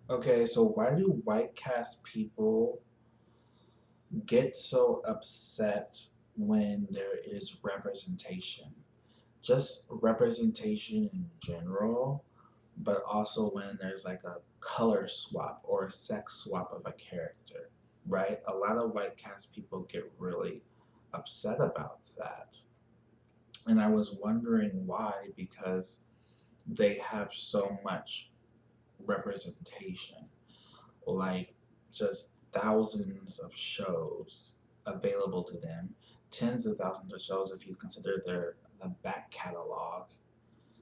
Okay, so why do white cast people get so upset when there is representation? Just representation in general, but also when there's like a color swap or a sex swap of a character, right? A lot of white cast people get really upset about that. And I was wondering why, because they have so much representation, like just thousands of shows available to them, tens of thousands of shows if you consider their the back catalog.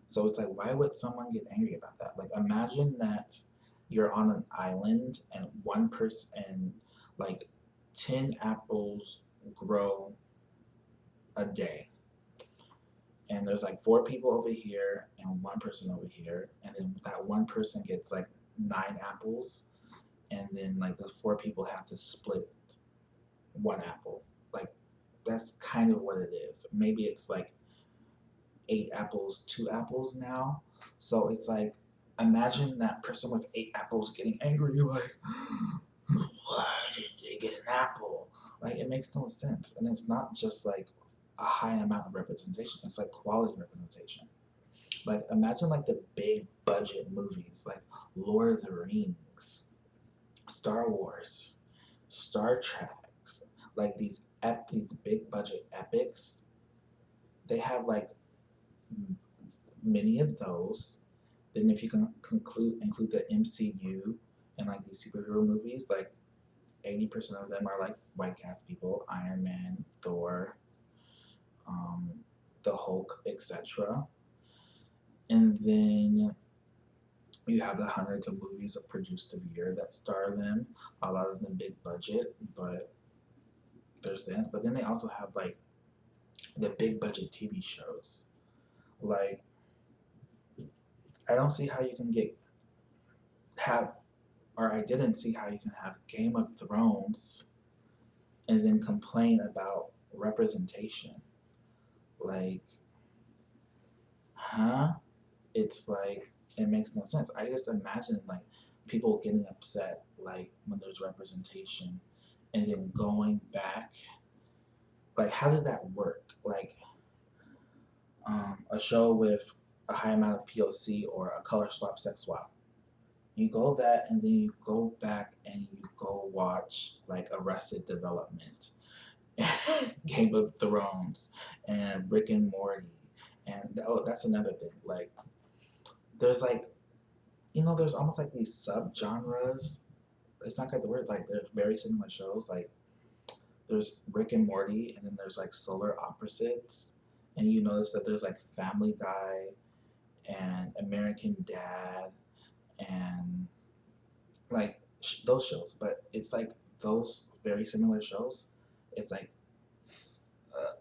So it's like, why would someone get angry about that? Like, imagine that you're on an island and one person and like 10 apples grow a day, and there's like four people over here and one person over here, and then that one person gets like 9 apples, and then like the four people have to split one apple. Like, that's kind of what it is. Maybe it's like 8 apples, 2 apples now. So it's like, imagine that person with 8 apples getting angry, like, why did they get an apple? Like, it makes no sense. And it's not just like a high amount of representation, it's like quality representation. Like, imagine like the big budget movies like Lord of the Rings, Star Wars, Star Trek, like these big budget epics. They have like many of those. Then if you can include the MCU and like these superhero movies, like 80% of them are like white cast people: Iron Man, Thor, um, the Hulk, etc. And then you have the hundreds of movies produced a year that star them. A lot of them big budget, but there's that. But then they also have like the big budget TV shows. Like, I don't see how you can get have or I didn't see how you can have Game of Thrones and then complain about representation. Like, huh? It's like, it makes no sense. I just imagine like people getting upset like when there's representation and then going back. Like, how did that work? Like, a show with a high amount of POC or a color swap, sex swap. You go that and then you go back and you go watch like Arrested Development, Game of Thrones, and Rick and Morty. And oh, that's another thing. Like, there's like, there's almost like these subgenres. It's not quite the word. Like, there's very similar shows. Like, there's Rick and Morty, and then there's like Solar Opposites. And you notice that there's like Family Guy and American Dad and like those shows. But it's like those very similar shows. It's like uh,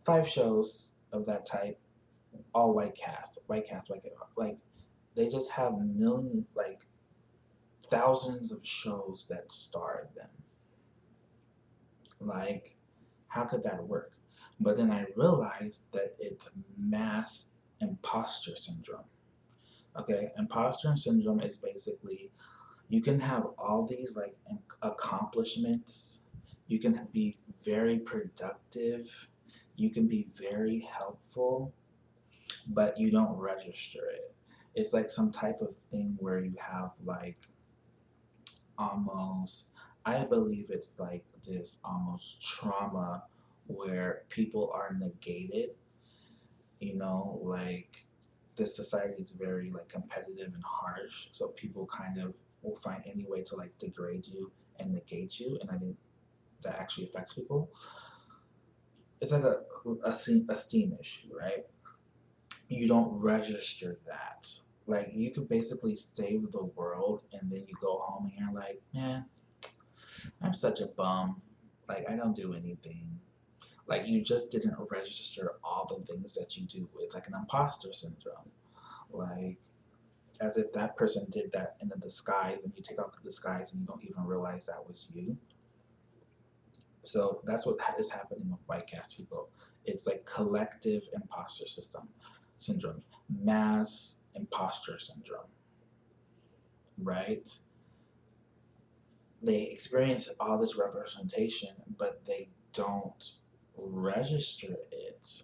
5 shows of that type, all white cast. Like, they just have millions, like thousands of shows that star them. Like, how could that work? But then I realized that it's mass imposter syndrome. Okay, imposter syndrome is basically, you can have all these like accomplishments, you can be very productive, you can be very helpful, but you don't register it. It's like some type of thing where you have like almost, I believe it's like this almost trauma where people are negated, like the society is very like competitive and harsh, so people kind of will find any way to like degrade you and negate you, and I think that actually affects people. It's like a esteem issue, right? You don't register that. Like, you could basically save the world and then you go home and you're like, man, I'm such a bum. Like, I don't do anything. Like, you just didn't register all the things that you do. It's like an imposter syndrome. Like, as if that person did that in a disguise and you take off the disguise and you don't even realize that was you. So that's what is happening with white cast people. It's like collective imposter system syndrome, mass imposter syndrome. right? They experience all this representation, but they don't register it.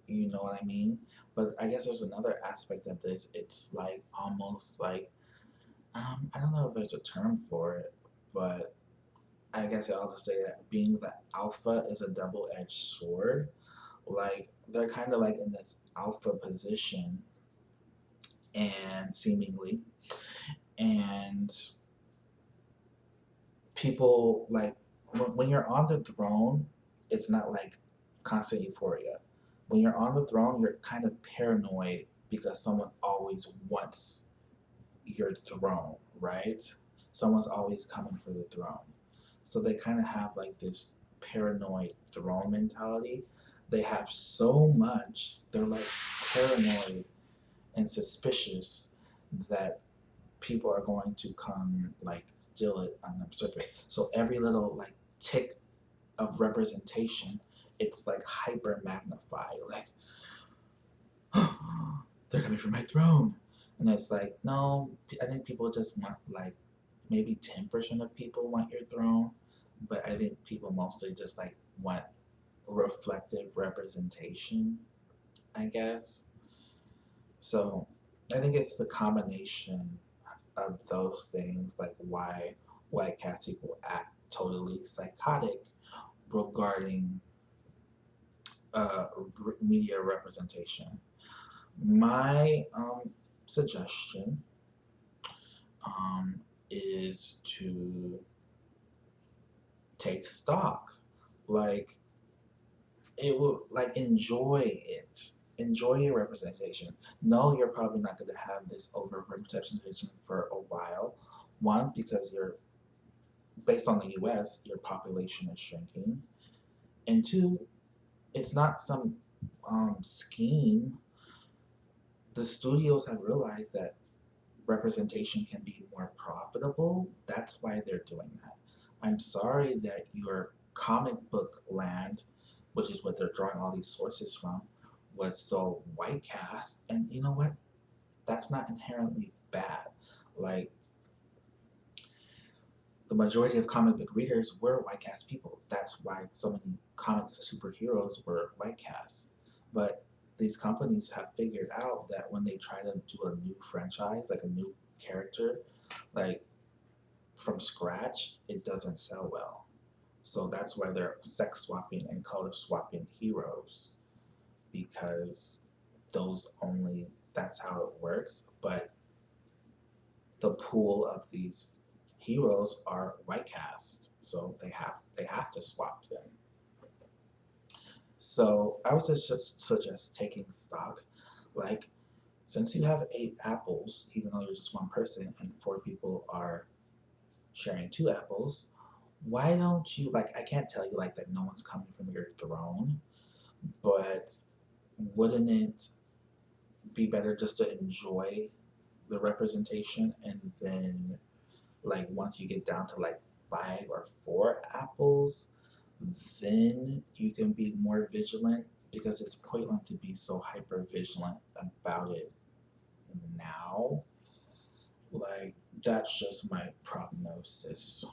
You know what I mean? But I guess there's another aspect of this. It's like almost like I don't know if there's a term for it, but I guess I'll just say that being the alpha is a double-edged sword. Like they're kind of like in this alpha position, and seemingly, and people like when you're on the throne, it's not like constant euphoria. When you're on the throne, you're kind of paranoid because someone always wants your throne, right? Someone's always coming for the throne. So they kind of have like this paranoid throne mentality. They have so much, they're like paranoid and suspicious that people are going to come like steal it and usurp it. So every little like tick of representation, it's like hyper magnified. Like they're coming for my throne. And it's like, no, I think people just want like maybe 10% of people want your throne, but I think people mostly just like want reflective representation, I guess. So I think it's the combination of those things, like why white cast people act totally psychotic regarding uh, media representation. My suggestion um, is to take stock. Like it will like enjoy it. Enjoy your representation. No, you're probably not going to have this over representation for a while. One, because you're based on the US, your population is shrinking. And two, it's not some scheme. The studios have realized that representation can be more profitable. That's why they're doing that. I'm sorry that your comic book land, which is what they're drawing all these sources from, was so white cast. And you know what? That's not inherently bad. Like the majority of comic book readers were white cast people. That's why so many comics superheroes were white cast. But these companies have figured out that when they try to do a new franchise, like a new character, like from scratch, it doesn't sell well. So that's why they're sex swapping and color swapping heroes because those only that's how it works. But the pool of these heroes are white cast, so they have to swap them. So I would just suggest taking stock, like since you have 8 apples, even though you're just one person and 4 people are sharing 2 apples, why don't you like I can't tell you like that no one's coming from your throne, but wouldn't it be better just to enjoy the representation and then like once you get down to like 5 or 4 apples, then you can be more vigilant because it's pointless to be so hyper vigilant about it now. Like that's just my prognosis.